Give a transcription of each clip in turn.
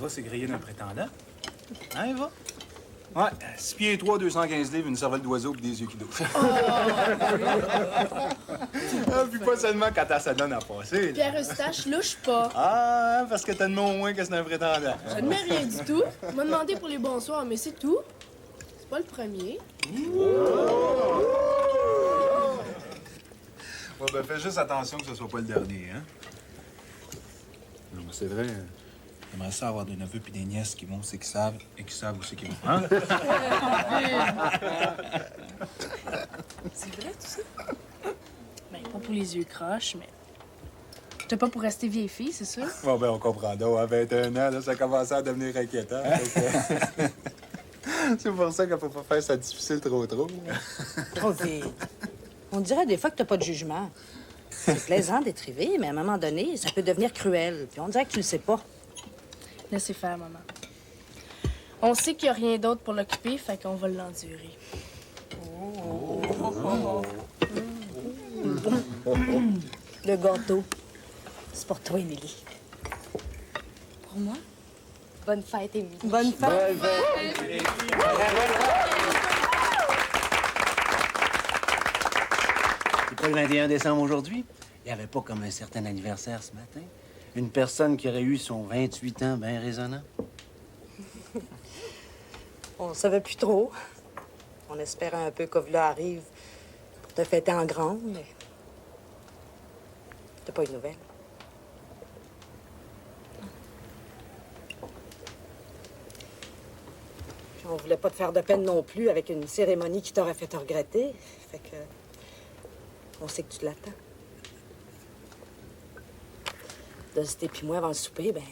va, c'est grillé d'un prétendant. Hein, Eva? Ouais, 6 pieds 3, 215 livres, une cervelle d'oiseau et des yeux qui douchent. Ah, puis pas seulement quand elle se donne à passer. là. Pierre Eustache, louche pas. Ah, parce que t'as de mon moins que c'est un prétendant. Je ne mets rien du tout. Il m'a demandé pour les bonsoirs, mais c'est tout. C'est pas le premier. Ouais, ben fais juste attention que ce soit pas le dernier, hein? Non, mais c'est vrai. J'aimerais ça avoir des neveux puis des nièces qui vont où c'est qu'ils savent et qui savent où c'est qu'ils vont. Hein? C'est vrai, tout ça? Ben, pas pour les yeux croches, mais... T'as pas pour rester vieille fille, c'est sûr? Bon, ben on comprend donc. À 21 ans, là, ça commençait à devenir inquiétant. C'est pour ça qu'il faut pas faire ça difficile trop. Trop vite. On dirait des fois que t'as pas de jugement. C'est plaisant d'être élevé, mais à un moment donné, ça peut devenir cruel. Puis on dirait que tu le sais pas. Laissez faire, maman. On sait qu'il y a rien d'autre pour l'occuper, fait qu'on va l'endurer. Le gâteau, c'est pour toi, Émilie. Pour moi? Bonne fête, Émilie. Bonne fête. C'est pas le 21 décembre aujourd'hui? Il n'y avait pas comme un certain anniversaire ce matin? Une personne qui aurait eu son 28 ans bien résonnant? On savait plus trop. On espérait un peu qu'Ovla arrive pour te fêter en grande, mais... T'as pas eu de nouvelles. Puis on voulait pas te faire de peine non plus avec une cérémonie qui t'aurait fait te regretter. Fait que... On sait que tu l'attends. Dusty puis moi, avant le souper, ben...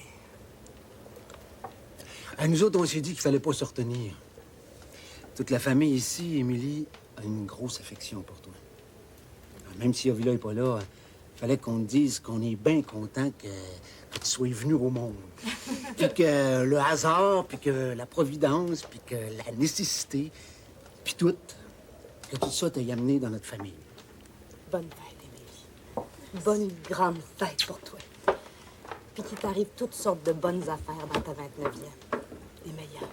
À nous autres, on s'est dit qu'il fallait pas se retenir. Toute la famille ici, Émilie, a une grosse affection pour toi. Même si Ovila n'est pas là, il fallait qu'on te dise qu'on est bien content que tu sois venu au monde. Puis que le hasard, puis que la providence, puis que la nécessité, puis tout, que tout ça t'ait amené dans notre famille. Bonne fête, Émilie. Bonne grande fête pour toi. Puis qu'il t'arrive toutes sortes de bonnes affaires dans ta 29e. Les meilleures.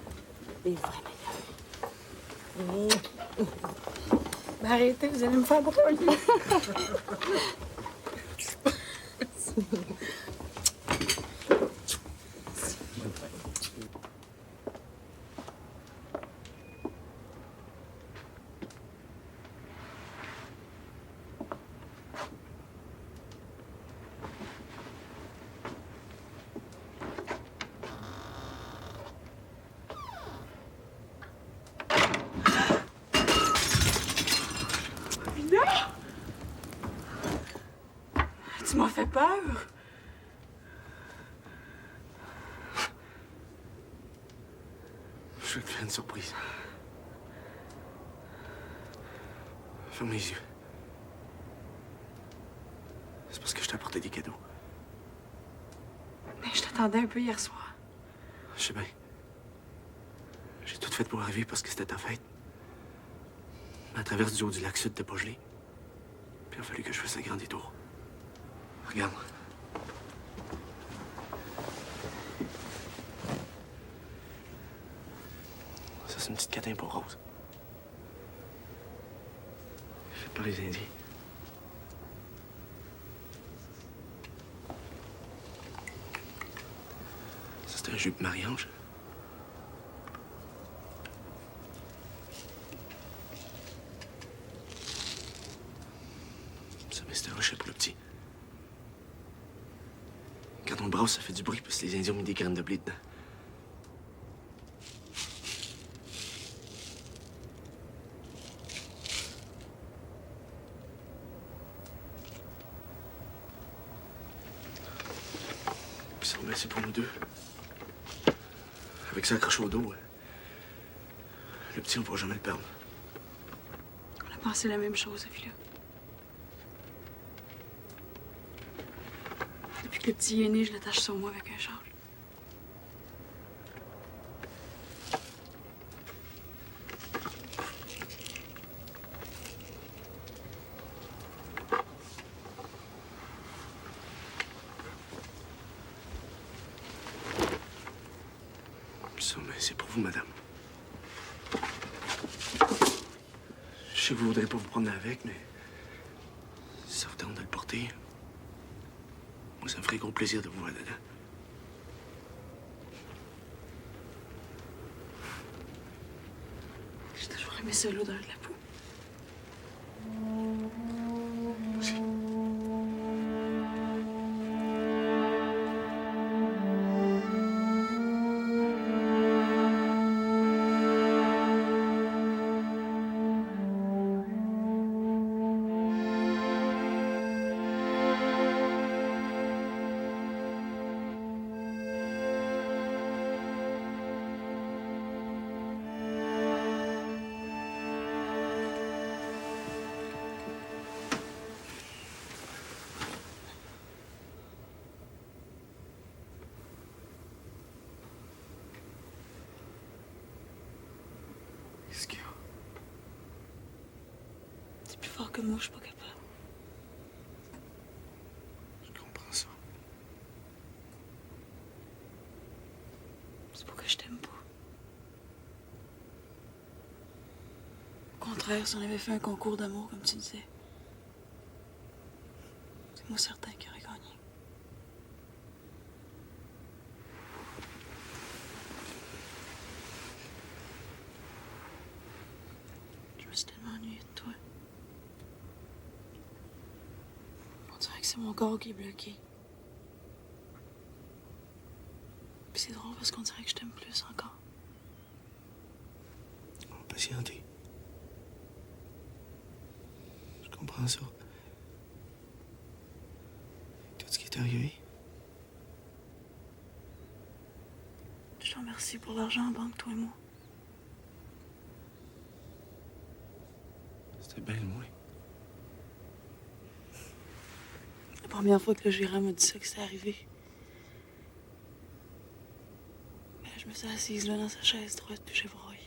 Les vraies meilleures. Ben, arrêtez, vous allez me faire brûler. Tu m'as fait peur. Je vais te faire une surprise. Ferme les yeux. C'est parce que je t'ai apporté des cadeaux. Mais je t'attendais un peu hier soir. Je sais bien. J'ai tout fait pour arriver parce que c'était ta fête. Mais à travers du haut du lac sud, t'es pas gelé. Puis il a fallu que je fasse un grand détour. Regarde. Ça, c'est une petite catin pour Rose. Faite par les Indiens. Ça, c'est un jupe Marie-Ange. Ça, mais c'était un rocher pour le petit. Quand on le brasse, ça fait du bruit parce que les Indiens ont mis des graines de blé dedans. Puis ça, ben, c'est pour nous deux. Avec ça accroché au dos, le petit, on pourra jamais le perdre. On a pensé la même chose, Ovila. Depuis que le petit est né, je l'attache sur moi avec un châle. Ça, mais c'est pour vous, madame. Je sais que vous voudrez pas vous promener avec, mais si ça vous tente de le porter, moi, ça me ferait gros plaisir de vous voir dedans. J'ai toujours aimé ça, l'odeur de la peau. Aussi. Qu'est-ce qu'il y a? C'est plus fort que moi, je suis pas capable. Je comprends ça. C'est pas que je t'aime pas. Au contraire, si on avait fait un concours d'amour, comme tu disais, c'est moi certain qu'il aurait gagné. Je me suis tellement ennuyée de toi. On dirait que c'est mon corps qui est bloqué. Puis c'est drôle parce qu'on dirait que je t'aime plus encore. On va patienter. Je comprends ça. Tout ce qui est arrivé, Je te remercie pour l'argent en banque, toi et moi. c'était bien loin. La première fois que le gérant m'a dit ça, que c'était arrivé. Ben, je me suis assise là dans sa chaise droite, puis j'ai broyé.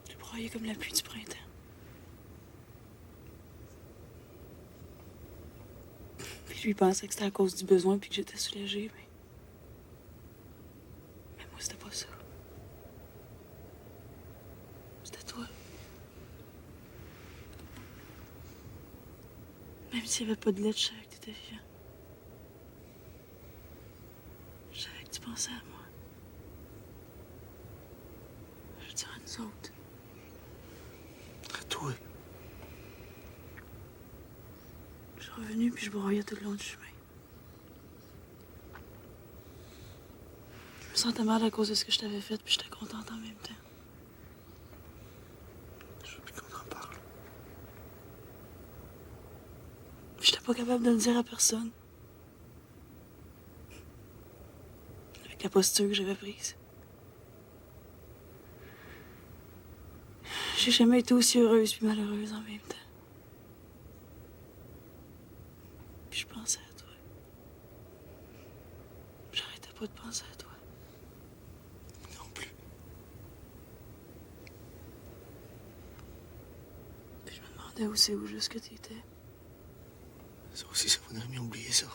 J'ai broyé comme la pluie du printemps. Puis lui pensait que c'était à cause du besoin, puis que j'étais soulagée, mais moi, c'était pas ça. C'était toi. Même s'il n'y avait pas de lettre, je savais que t'étais vivant. Je savais que tu pensais à moi. Je dirais à nous autres. À toi. Je suis revenue, puis je broyais tout le long du chemin. Je me sentais mal à cause de ce que je t'avais fait, puis j'étais contente en même temps. Je veux plus qu'on en parle. J'étais pas capable de le dire à personne. Avec la posture que j'avais prise. J'ai jamais été aussi heureuse puis malheureuse en même temps. Puis je pensais à toi. J'arrêtais pas de penser à toi. Non plus. Puis je me demandais où c'est où juste que t'étais. Ça aussi, ça vaudrait mieux oublier ça.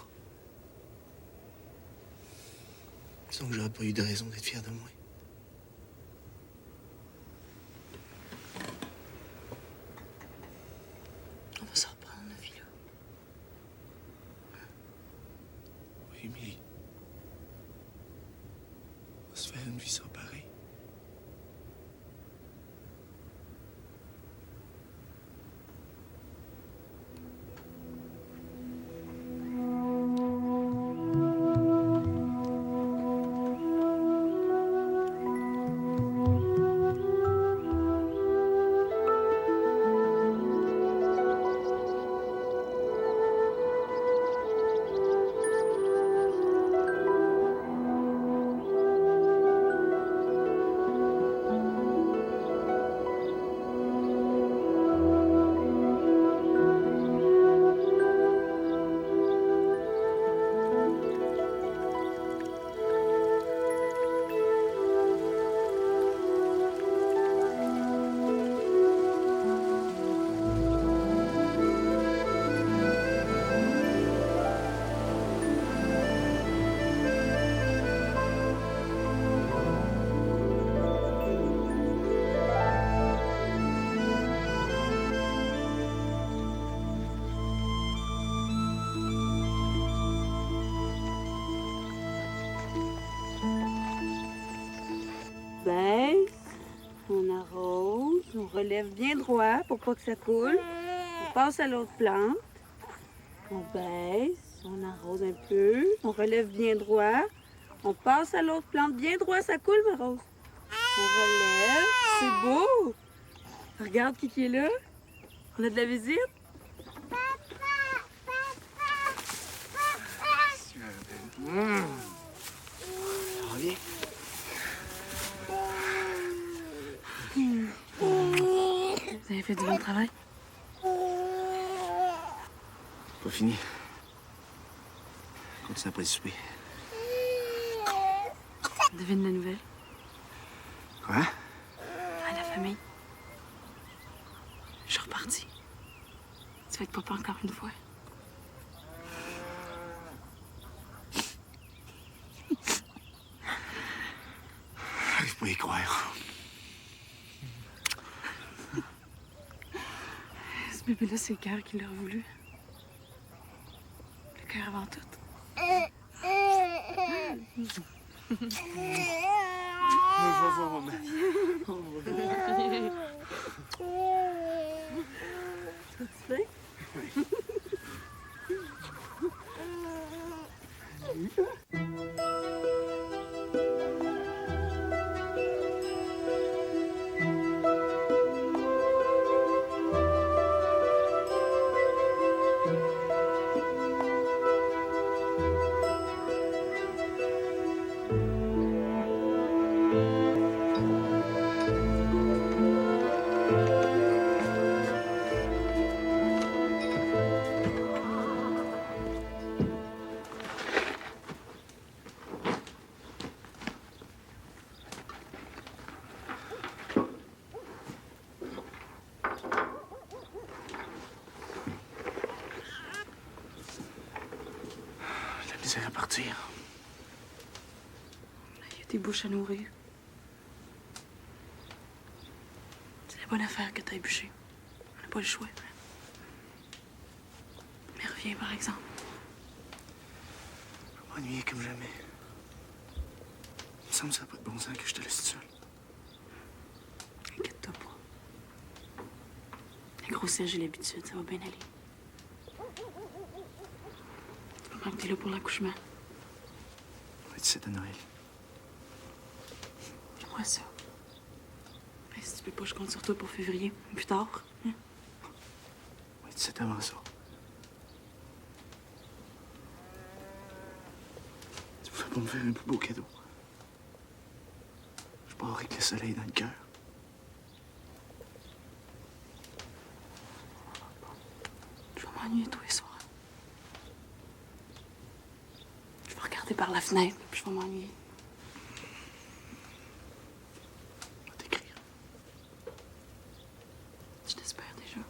Disons que j'aurais pas eu de raison d'être fier de moi. On va s'en reprendre, la vie, là. Oui, Émilie. On va se faire une vie sans pareil. relève bien droit pour pas que ça coule. On passe à l'autre plante. On baisse, on arrose un peu. On relève bien droit. On passe à l'autre plante. Bien droit, ça coule, ma rose. On relève. C'est beau. Regarde qui est là. On a de la visite. Reviens. Vous avez fait du bon travail? Pas fini. Continue après le souper. Devine la nouvelle. Quoi? À la famille. Je suis repartie. Tu vas être papa encore une fois. J'arrive pas à y croire. Ce bébé-là, c'est le cœur qui l'a voulu. Le cœur avant tout. La misère à partir. Il y a des bouches à nourrir. C'est la bonne affaire que t'as bûché. On n'a pas le choix. Mais reviens, par exemple. Je m'ennuyer comme jamais. Il me semble que ça n'a pas de bon sens que je te laisse seule. Inquiète-toi pas. La grossesse, j'ai l'habitude. Ça va bien aller. Je comprends que t'es là pour l'accouchement. On va être 17 à Noël. J'aimerais ça. Mais si tu peux pas, je compte sur toi pour février. Plus tard. Hein? On va être 17 avant ça. Tu pourrais pas me faire un plus beau cadeau. Je pars avec le soleil dans le cœur. Je vais m'ennuyer tous les soirs. Je vais regarder par la fenêtre, puis je vais m'ennuyer. On va t'écrire. Je t'espère déjà.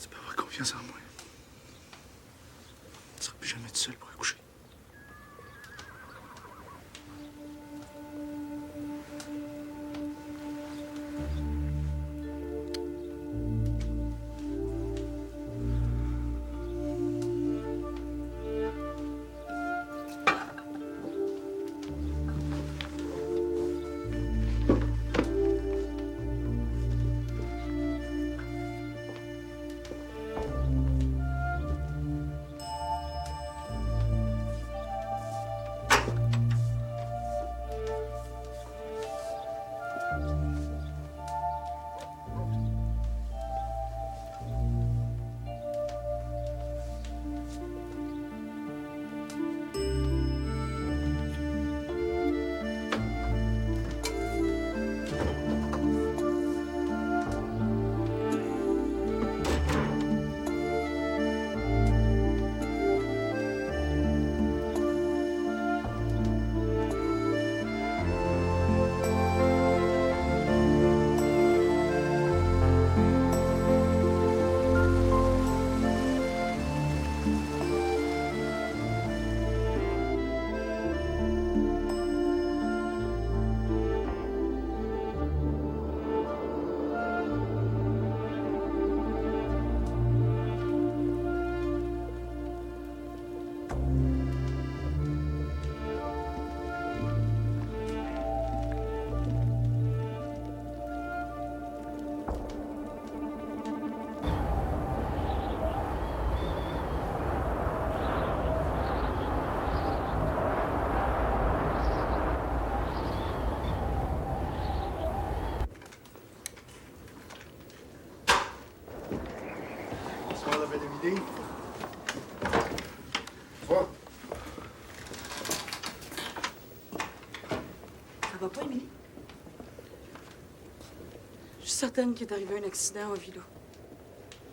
Tu peux avoir confiance en moi. Tu ne seras plus jamais tout seul pour accoucher. Émilie. Toi. Ça va pas, Émilie? Je suis certaine qu'il est arrivé un accident au villa.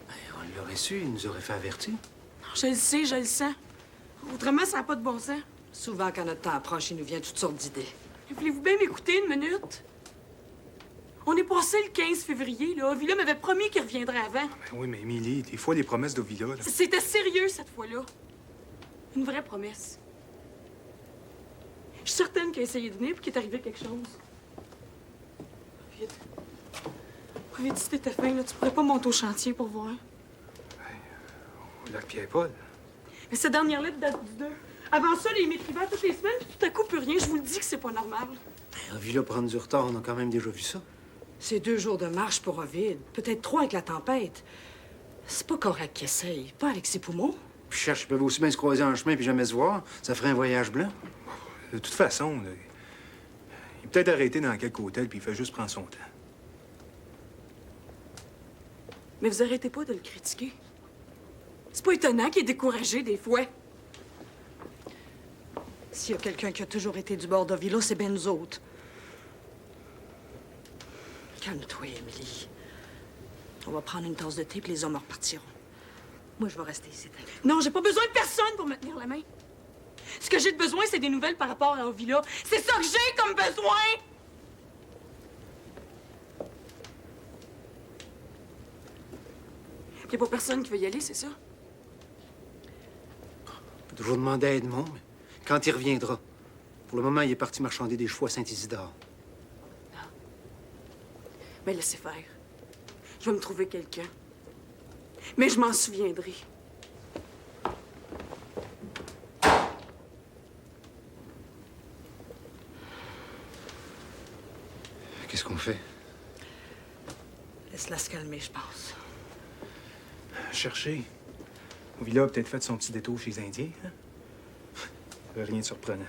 Ben, on l'aurait su, il nous aurait fait avertir. Je le sais, je le sens. Autrement, ça n'a pas de bon sens. Souvent, quand notre temps approche, il nous vient toutes sortes d'idées. Voulez-vous bien m'écouter une minute? On est passé le 15 février, là. Villa m'avait promis qu'il reviendrait avant. Ben oui, mais Émilie, des fois, les promesses d'Ovila, là. C'était sérieux, cette fois-là. Une vraie promesse. Je suis certaine qu'il a essayé de venir puis qu'il est arrivé quelque chose. Vite. Vite, si t'étais fin, là, tu pourrais pas monter au chantier pour voir. Au lac Pierre-Paul. Mais cette dernière lettre date du 2. Avant ça, il m'écrivait toutes les semaines, puis tout à coup, plus rien. Je vous le dis que c'est pas normal. Ben, Ovila prendre du retard, on a quand même déjà vu ça. C'est 2 jours de marche pour Ovid. Peut-être 3 avec la tempête. C'est pas correct qu'il essaye. Pas avec ses poumons. Puis je cherche, ils peuvent aussi bien se croiser en chemin puis jamais se voir. Ça ferait un voyage blanc. De toute façon, là, il est peut-être arrêté dans quelque hôtel puis il fait juste prendre son temps. Mais vous arrêtez pas de le critiquer. C'est pas étonnant qu'il est découragé des fois. S'il y a quelqu'un qui a toujours été du bord d'Ovila, c'est bien nous autres. Calme-toi, Émilie. On va prendre une tasse de thé puis les hommes repartiront. Moi, je vais rester ici. Non, j'ai pas besoin de personne pour me tenir la main. Ce que j'ai de besoin, c'est des nouvelles par rapport à Ovila. C'est ça que j'ai comme besoin! Il y a pas personne qui veut y aller, c'est ça? On peut toujours demander à Edmond, mais quand il reviendra. Pour le moment, il est parti marchander des chevaux à Saint-Isidore. Mais laissez faire. Je vais me trouver quelqu'un. Mais je m'en souviendrai. Qu'est-ce qu'on fait? Laisse-la se calmer, je pense. Chercher. Ovila a peut-être fait son petit détour chez les Indiens, hein? Rien de surprenant.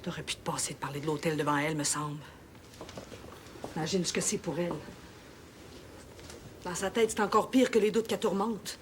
T'aurais pu te passer de parler de l'hôtel devant elle, me semble. Imagine ce que c'est pour elle. Dans sa tête, c'est encore pire que les doutes qu'elle tourmente.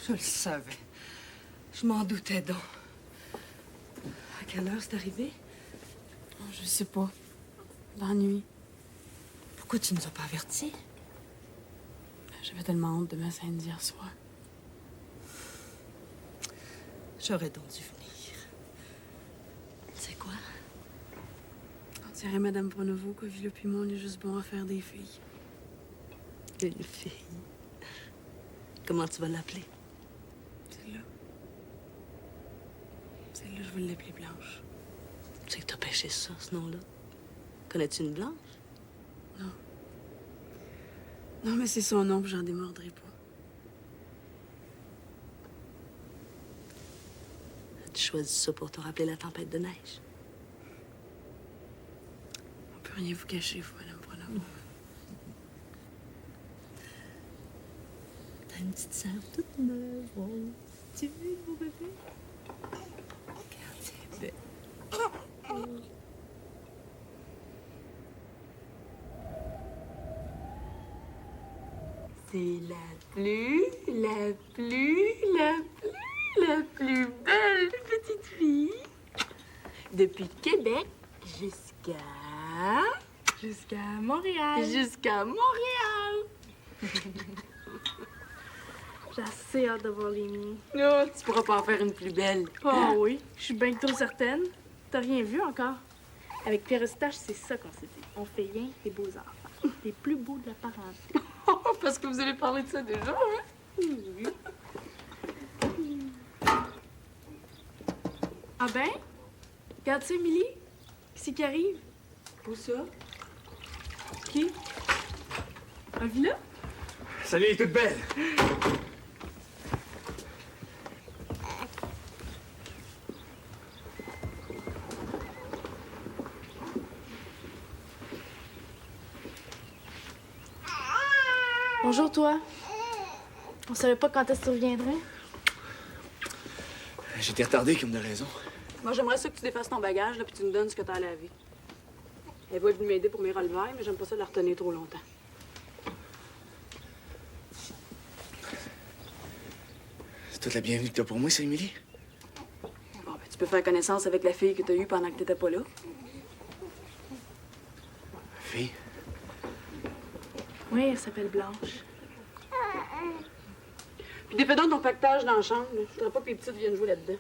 Je le savais. Je m'en doutais donc. À quelle heure c'est arrivé? Je sais pas. Dans la nuit. Pourquoi tu nous as pas avertis? J'avais tellement honte de ma scène d'hier soir. J'aurais donc dû venir. C'est quoi? On dirait Madame Pronovo que Villa puis moi, on est juste bon à faire des filles. Une fille. Comment tu vas l'appeler? Celle-là. Celle-là, je vais l'appeler Blanche. Tu sais que t'as pêché ça, ce nom-là. Connais-tu une blanche? Non, mais c'est son nom, puis j'en démordrai pas. As-tu choisi ça pour te rappeler la tempête de neige? On peut rien vous cacher, vous, Madame Pronovo. T'as une petite sœur toute neuve, oh. Tu veux, mon bébé? Regarde, c'est belle. C'est la plus belle petite fille. Depuis Québec jusqu'à Montréal. Jusqu'à Montréal. J'ai assez hâte de voir les miens. Oh, tu pourras pas en faire une plus belle. Oh oui, je suis bien trop certaine. T'as rien vu encore? Avec Pierre Eustache, c'est ça qu'on s'est dit. On fait rien des beaux enfants. Les plus beaux de la parenté. Parce que vous allez parler de ça déjà, hein? Oui. Ah ben? Regarde ça, Émilie. Qu'est-ce qui arrive? Où ça? Qui? Un villa? Salut, elle est toute belle. Bonjour, toi. On savait pas quand est-ce que tu reviendrais. J'étais retardé comme de raison. Moi, j'aimerais ça que tu défasses ton bagage, là, puis tu nous donnes ce que t'as à laver. Elle va venir m'aider pour mes releveurs, mais j'aime pas ça de la retenir trop longtemps. C'est toute la bienvenue que t'as pour moi, ça, Émilie? Bon, ben, tu peux faire connaissance avec la fille que t'as eue pendant que t'étais pas là. Fille? Oui, elle s'appelle Blanche. Puis défais donc ton pactage dans la chambre, là. Je voudrais pas que les petites viennent jouer là-dedans.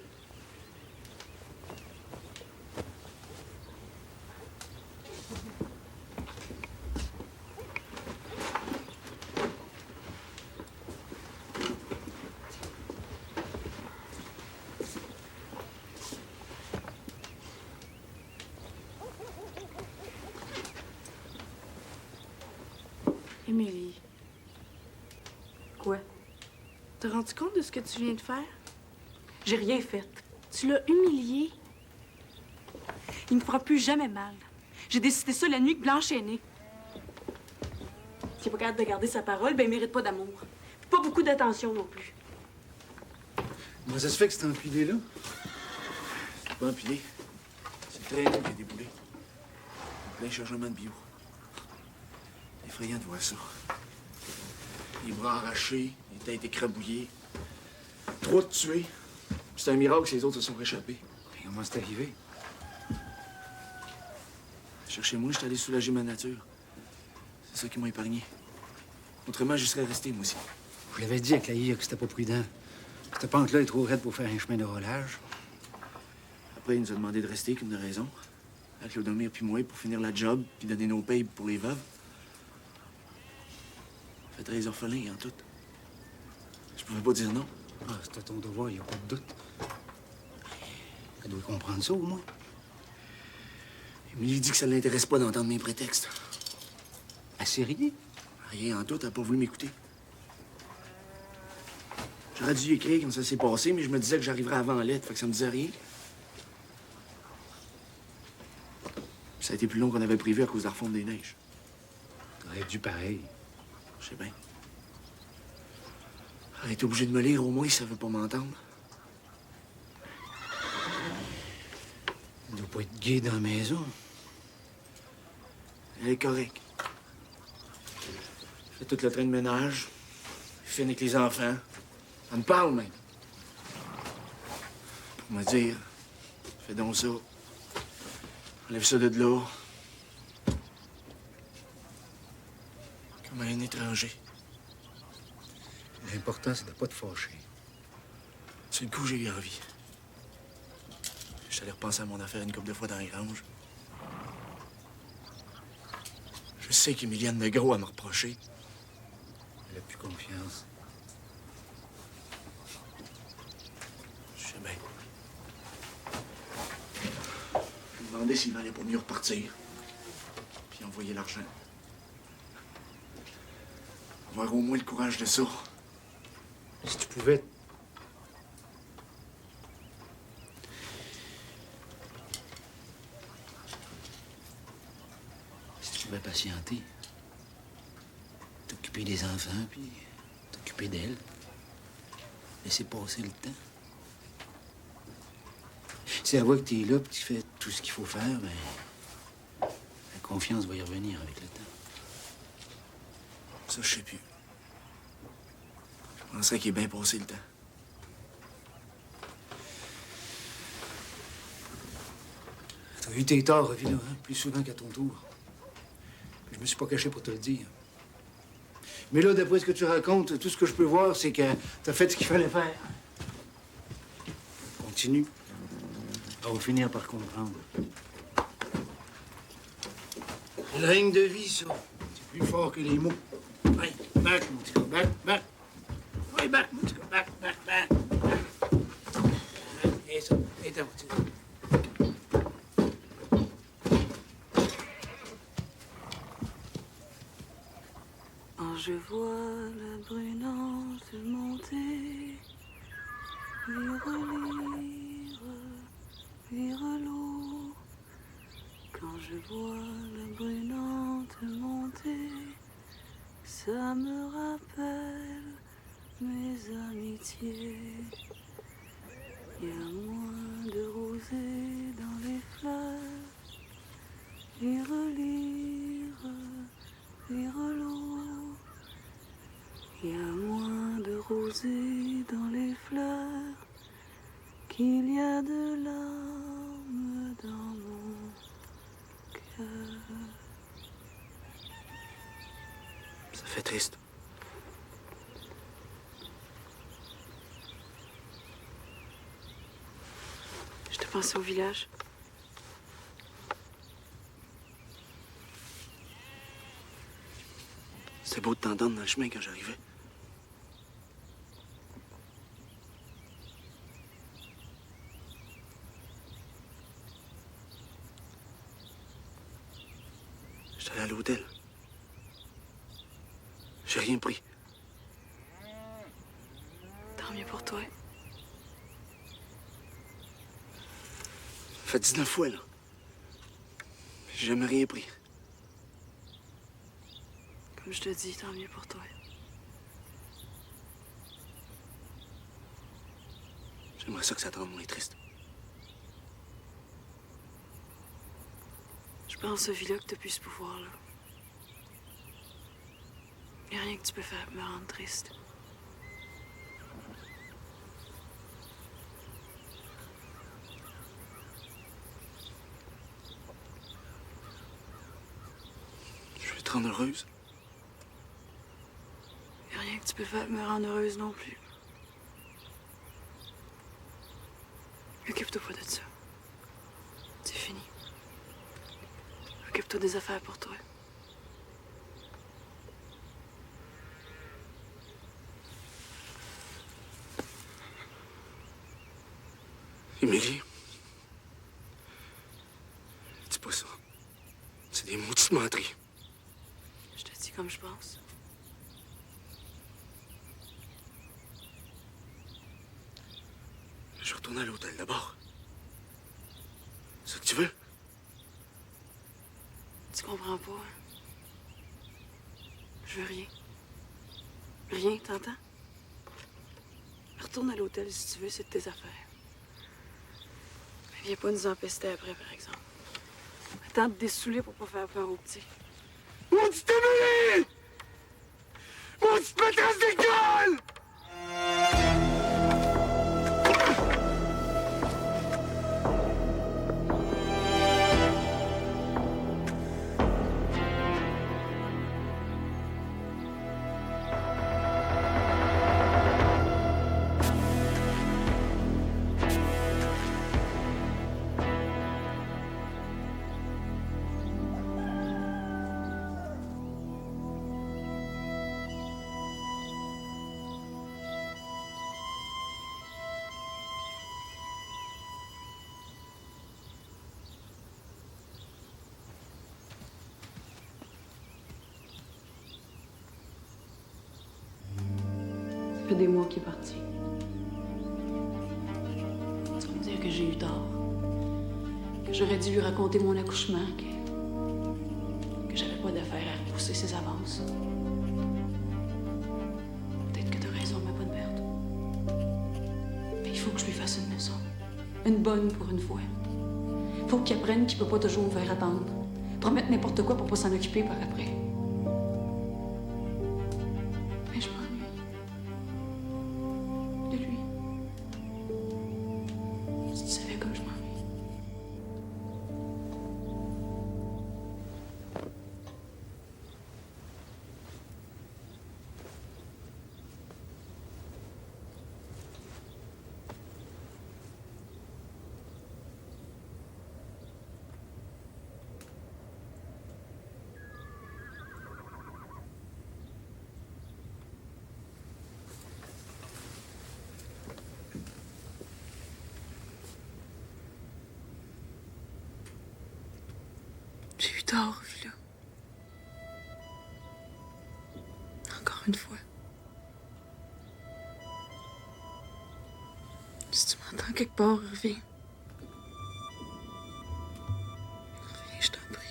Émilie, Quoi? t'as rendu compte de ce que tu viens de faire? J'ai rien fait. Tu l'as humilié. Il me fera plus jamais mal. J'ai décidé ça la nuit que Blanche est née. S'il est pas capable de garder sa parole, ben il mérite pas d'amour. Puis pas beaucoup d'attention non plus. Comment ça se fait que c'est empilé là? C'est pas empilé. C'est le traîneau qui est déboulé. Plein chargement de bio. Effrayant de voir ça. Les bras arrachés, les têtes écrabouillées. 3 de tués. C'est un miracle que les autres se sont réchappés. Et comment c'est arrivé? Cherchez-moi, j'étais allé soulager ma nature. C'est ça qui m'a épargné. Autrement, j'y serais resté, moi aussi. Je l'avais dit à Claïr que c'était pas prudent. Cette pente-là est trop raide pour faire un chemin de roulage. Après, il nous a demandé de rester, comme de raison. À Clodomir puis moi, pour finir la job, puis donner nos payes pour les veuves. Faites les orphelins, en tout. Je pouvais pas dire non. Ah, c'était ton devoir, il n'y a pas de doute. Elle doit comprendre ça, au moins. Émilie dit que ça ne l'intéresse pas d'entendre mes prétextes. Assez rien. Rien en tout, elle n'a pas voulu m'écouter. J'aurais dû y écrire quand ça s'est passé, mais je me disais que j'arriverais avant la lettre, fait que ça me disait rien. Ça a été plus long qu'on avait prévu à cause de la refonte des neiges. T'aurais dû pareil. Je sais bien. Elle est obligée de me lire au moins si ça veut pas m'entendre. Il doit pas être gay dans la maison. Elle est correcte. Fait tout le train de ménage. Fine avec les enfants. Elle me parle, même. Pour me dire, fais donc ça. Enlève ça de là. Comme un étranger. L'important, c'est de pas te fâcher. Sur le coup, j'ai eu envie. Je suis allé repenser à mon affaire une couple de fois dans les granges. Je sais qu'Emilienne Negro a me reprocher. Elle a plus confiance. Je sais bien. Je me demandais s'il valait pas mieux repartir. Puis envoyer l'argent. Avoir au moins le courage de ça. Si tu pouvais... Si tu pouvais patienter. T'occuper des enfants, puis t'occuper d'elle. Laisser passer le temps. Si elle voit que t'es là, puis tu fais tout ce qu'il faut faire, ben... la confiance va y revenir avec le temps. Ça, je sais plus. Je penserais qu'il est bien passé le temps. T'as eu tes torts, Villa, hein, plus souvent qu'à ton tour. Puis je me suis pas caché pour te le dire. Mais là, d'après ce que tu racontes, tout ce que je peux voir, c'est que t'as fait ce qu'il fallait faire. Continue. On va finir par comprendre. Le règne de vie, ça. C'est plus fort que les mots. Allez, back, mon petit gars, back. Ouais, back, mon petit gars, back. Et ça, et ta petit gars. Quand je vois la brunante monter, lire l'eau. Quand je vois la brunante monter, ça me rappelle mes amitiés. Il y a moins de rosée dans les fleurs. Lire l'eau. Il y a moins de rosée dans les fleurs qu'il y a de larmes dans mon cœur. Ça fait triste. Je te pensais au village. C'était beau de t'entendre dans le chemin quand j'arrivais. J'étais allé à l'hôtel. J'ai rien pris. Tant mieux pour toi. Ça fait 19 fois, là. J'ai jamais rien pris. Comme je te dis, tant mieux pour toi. J'aimerais ça que ça te rende moins triste. Je pense au Villa que t'as plus ce pouvoir-là. Il n'y a rien que tu peux faire pour me rendre triste. Je vais te rendre heureuse. Il n'y a rien que tu peux faire pour me rendre heureuse non plus. Occupe-toi pas de ça. C'est fini. Occupe-toi des affaires pour toi. Émilie, dis pas ça. C'est des maudites menteries. Je te dis comme je pense. Je retourne à l'hôtel d'abord. C'est ce que tu veux? Tu comprends pas, hein? Je veux rien. Rien, t'entends? Retourne à l'hôtel si tu veux, c'est de tes affaires. Mais viens pas nous empester après, par exemple. Attends de dessouler pour pas faire peur aux petits. Maudite Émilie! Maudite maîtresse d'école! fait des mois qu'il est parti. Tu vas me dire que j'ai eu tort. Que j'aurais dû lui raconter mon accouchement, que j'avais pas d'affaire à repousser ses avances. Peut-être que t'as raison, ma bonne Berthe. Mais il faut que je lui fasse une leçon. Une bonne pour une fois. Faut qu'il apprenne qu'il peut pas toujours me faire attendre. Promettre n'importe quoi pour pas s'en occuper par après. Mais je m'ennuie. De lui. Si tu savais comme je m'ennuie. J'ai eu tort, là. Encore une fois. Si tu m'entends quelque part, reviens. Reviens, je t'en prie.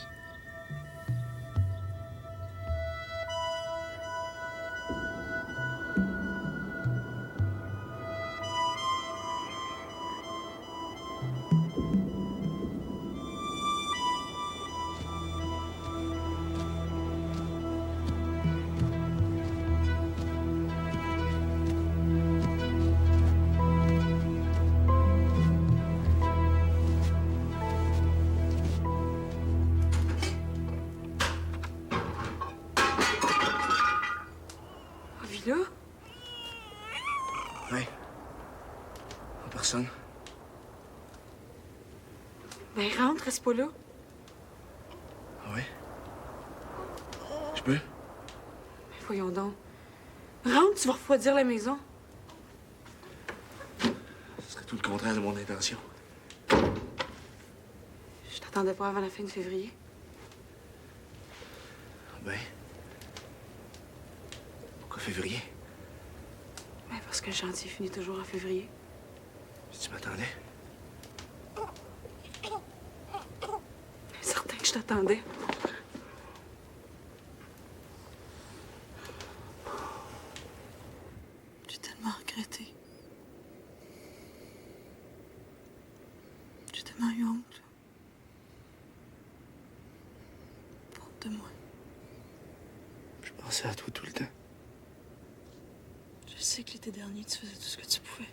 Villa? Ouais. Pas personne. Ben rentre, reste pas là. Ah ouais? Je peux? Ben voyons donc. Rentre, tu vas refroidir la maison. Ce serait tout le contraire de mon intention. Je t'attendais pas avant la fin de février. Ben. Pourquoi février? Ben parce que le chantier finit toujours en février. Si tu m'attendais? Ben, certain que je t'attendais. J'ai tellement regretté. J'ai tellement eu honte. Honte de moi. Je pensais à toi tout le temps. Je sais que l'été dernier, tu faisais tout ce que tu pouvais.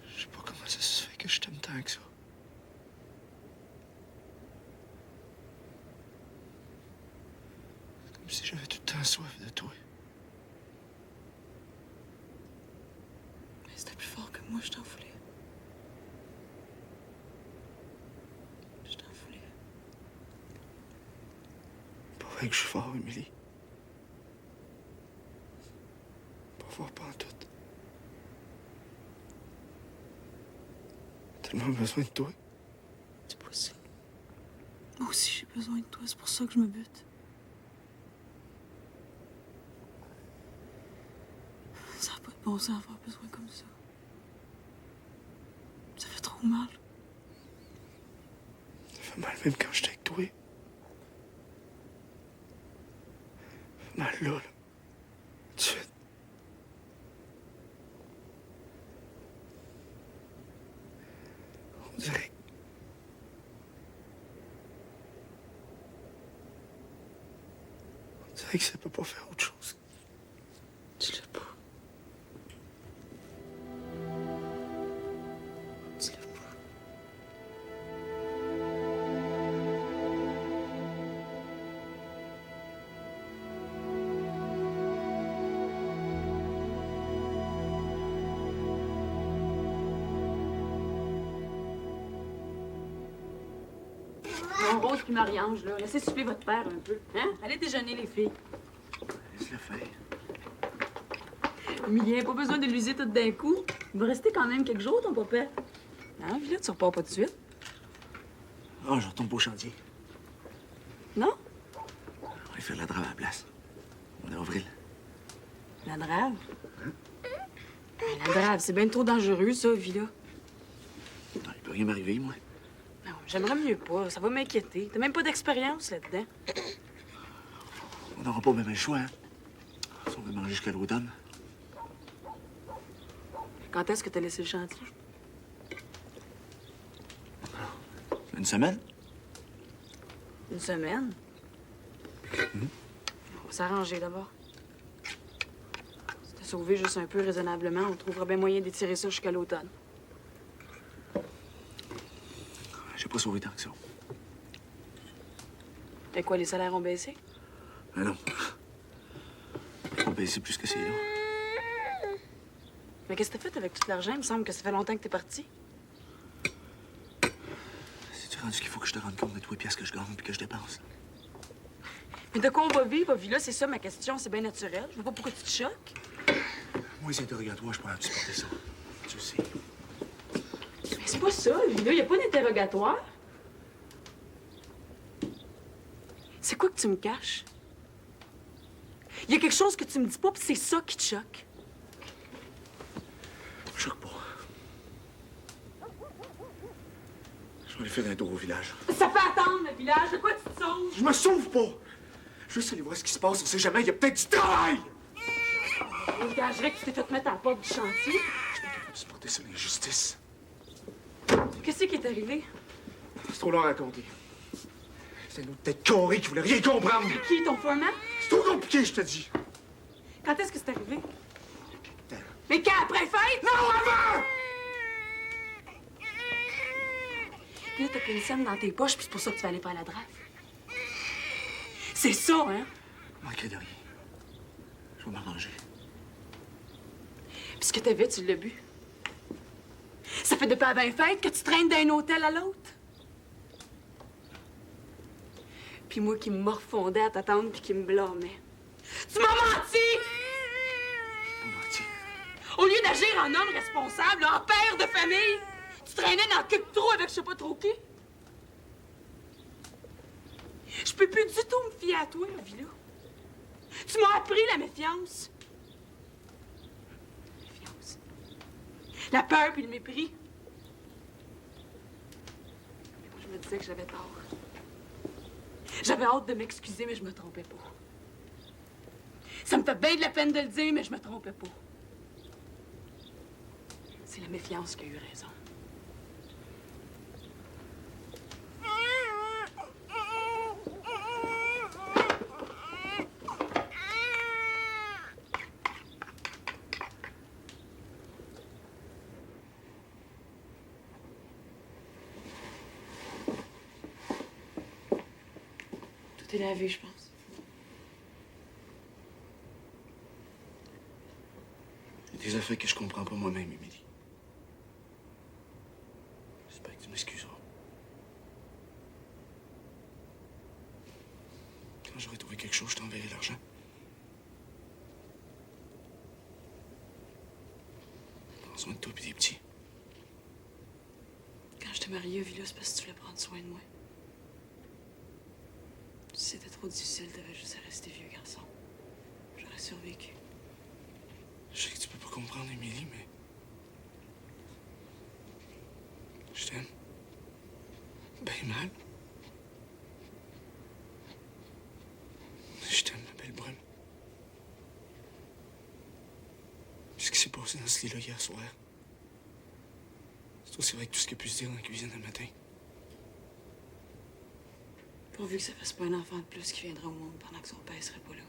Je sais pas comment ça se fait que je t'aime tant que ça. C'est comme si j'avais tout le temps soif de toi. Mais c'était plus fort que moi, je t'en voulais. Je t'en voulais. Pas vrai que je suis fort, Émilie. Pas fort pas en tout. J'ai tellement besoin de toi. C'est possible. Moi aussi, j'ai besoin de toi. C'est pour ça que je me bute. Ça n'a pas de bon sens d'avoir besoin comme ça. Ça fait trop mal. Ça fait mal même quand j'étais avec toi. Ça fait mal là. Tout de suite. On dirait. On dirait que ça peut pas faire autre chose. Dis-le pas. Dis-le pas. Non, Rose puis Marie-Ange, là, laissez souffler votre père un peu. Hein? Allez déjeuner, les filles. Laisse-le faire. Emilien, pas besoin de l'user tout d'un coup. Il va rester quand même quelques jours, ton papa. Hein, Villa, tu repars pas tout de suite? Ah, je retombe au chantier. Non? vais faire la drame à la place. On est en avril. La drave? Ben, la drave, c'est bien trop dangereux, ça, Villa. Non, il peut rien m'arriver, moi. Non, j'aimerais mieux pas. Ça va m'inquiéter. T'as même pas d'expérience là-dedans. On n'aura pas même le choix, hein? Si on veut manger jusqu'à l'automne. Quand est-ce que t'as laissé le chantier? Une semaine? Une semaine? On va s'arranger d'abord. Si t'as sauvé juste un peu raisonnablement, on trouvera bien moyen d'étirer ça jusqu'à l'automne. J'ai pas sauvé tant que ça. Et quoi, les salaires ont baissé? Mais non. On baisser plus que c'est là. Mais qu'est-ce que t'as fait avec tout l'argent? Il me semble que ça fait longtemps que t'es parti. C'est-tu rendu qu'il faut que je te rende compte de tous les pièces que je gagne puis que je dépense? Mais de quoi on va vivre, Villa? C'est ça ma question, c'est bien naturel. Je vois pas pourquoi tu te choques. Moi, c'est interrogatoire, je peux pas supporter ça. Tu le sais. Mais c'est pas ça, Villa, y a pas d'interrogatoire. C'est quoi que tu me caches? Y a quelque chose que tu me dis pas, puis c'est ça qui te choque. Je choque pas. Je vais aller faire un tour au village. Ça fait attendre, le village. De quoi tu te sauves? Je me sauve pas! Juste aller voir ce qui se passe, on sait jamais, il y a peut-être du travail! Je gagerais que tu t'es fait mettre à la porte du chantier. Je suis pas capable de supporter ça, l'injustice. Qu'est-ce qui est arrivé? C'est trop long à raconter. C'est une autre tête carrée qui voulait rien comprendre. Qui, ton foreman? C'est trop compliqué, je te dis. Quand est-ce que c'est arrivé? Putain. Mais quand, après fête? Non, avant! Puis là, t'as pris une scène dans tes poches, puis c'est pour ça que tu vas aller faire la drague. C'est ça, hein? Manquerait de rien. Je vais m'arranger. Puis ce que t'avais, tu l'as bu. Ça fait depuis avant fête que tu traînes d'un hôtel à l'autre. Puis moi qui me morfondais à t'attendre puis qui me blâmais. Tu m'as menti! Pas menti. Au lieu d'agir en homme responsable, en père de famille, tu traînais dans quelque trou avec je sais pas trop qui. Je peux plus du tout me fier à toi, Villa. Tu m'as appris la méfiance. La méfiance. La peur puis le mépris. Mais moi, je me disais que j'avais tort. J'avais hâte de m'excuser, mais je me trompais pas. Ça me fait bien de la peine de le dire, mais je me trompais pas. C'est la méfiance qui a eu raison. Tout est lavé, je pense. Il y a des affaires que je comprends pas moi-même, Émilie. J'espère que tu m'excuseras. Quand j'aurai trouvé quelque chose, je t'enverrai l'argent. Prends soin de toi et des petits. Quand je t'ai mariée, Villa, c'est parce que tu voulais prendre soin de moi. Si c'était trop difficile, t'avais juste à rester vieux garçon. J'aurais survécu. Je sais que tu peux pas comprendre, Émilie, mais... Je t'aime. Ben mal. Je t'aime, ma belle brume. Ce qui s'est passé dans ce lit-là hier soir, c'est aussi vrai que tout ce qu'il a pu se dire dans la cuisine le matin. Pourvu que ça fasse pas un enfant de plus qui viendra au monde pendant que son père serait pas là.